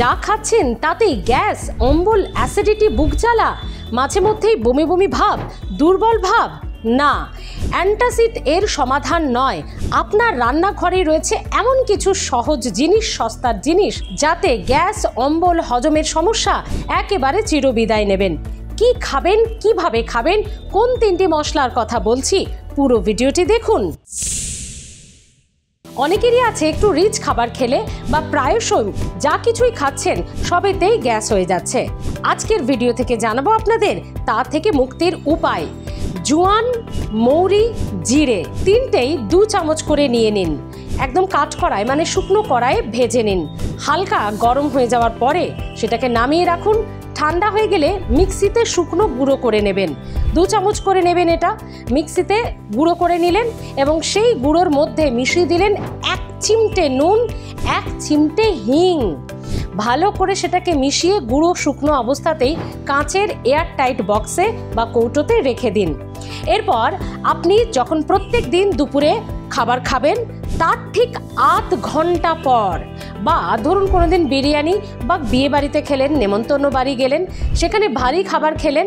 যা খাচ্ছেন তাতেই গ্যাস, অম্বল, অ্যাসিডিটি, বুক জ্বালা, মাঝে মধ্যেই বমি বমি ভাব, দুর্বল ভাব? না, অ্যান্টাসিড এর সমাধান নয়। আপনার রান্নাঘরে রয়েছে এমন কিছু সহজ জিনিস, সস্তার জিনিস, যাতে গ্যাস, অম্বল, হজমের সমস্যা একেবারে চিরবিদায় নেবেন। কি খাবেন, কিভাবে খাবেন, কোন 3টি মশলার কথা বলছি, পুরো ভিডিওটি দেখুন। অনেকেরই আছে একটু রিচ খাবার খেলে বা প্রায়শই যা কিছুই খাচ্ছেন সবেতেই গ্যাস হয়ে যাচ্ছে। আজকের ভিডিও থেকে জানাবো আপনাদের তা থেকে মুক্তির উপায়। জোয়ান, মৌরি, জিরে 3টেই 2 চামচ করে নিয়ে নিন। একদম কাঠকড়ায় মানে শুকনো কড়াইয়ে ভেজে নিন। হালকা গরম হয়ে যাওয়ার পরে সেটাকে নামিয়ে রাখুন। ঠান্ডা হয়ে গেলে মিক্সিতে শুকনো গুঁড়ো করে নেবেন। 2 চামচ করে নেবেন, এটা মিক্সিতে গুঁড়ো করে নিলেন এবং সেই গুঁড়োর মধ্যে মিশিয়ে দিলেন 1 চিমটে নুন, 1 চিমটে হিং। ভালো করে সেটাকে মিশিয়ে গুঁড়ো শুকনো অবস্থাতেই কাঁচের এয়ারটাইট বক্সে বা কৌটোতে রেখে দিন। এরপর আপনি যখন প্রত্যেক দিন দুপুরে খাবার খাবেন তার ঠিক 8 ঘন্টা পর, বা ধরুন কোনোদিন বিরিয়ানি বা বিয়ে বাড়িতে খেলেন, নেমন্তন্ন বাড়ি গেলেন, সেখানে ভারী খাবার খেলেন,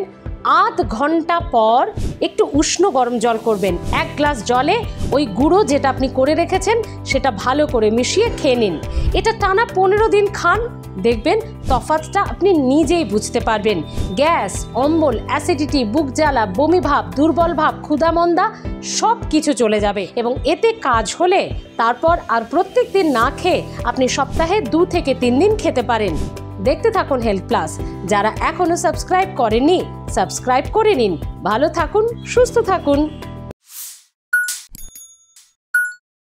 8 ঘন্টা পর একটু উষ্ণ গরম জল করবেন। 1 গ্লাস জলে ওই গুঁড়ো যেটা আপনি করে রেখেছেন সেটা ভালো করে মিশিয়ে খেয়ে নিন। এটা টানা 15 দিন খান, দেখবেন তফাৎটা আপনি নিজেই বুঝতে পারবেন। গ্যাস, অম্বল, অ্যাসিডিটি, বুক জ্বালা, বমি ভাব, দুর্বল ভাব, ক্ষুধামন্দা সব কিছু চলে যাবে এবং এতে কাজ হলে তারপর আর প্রত্যেক দিন না খেয়ে আপনি সপ্তাহে 2 থেকে 3 দিন খেতে পারেন। দেখতে থাকুন হেলথ প্লাস। যারা এখনো সাবস্ক্রাইব করেননি, সাবস্ক্রাইব করে নিন। ভালো থাকুন, সুস্থ থাকুন।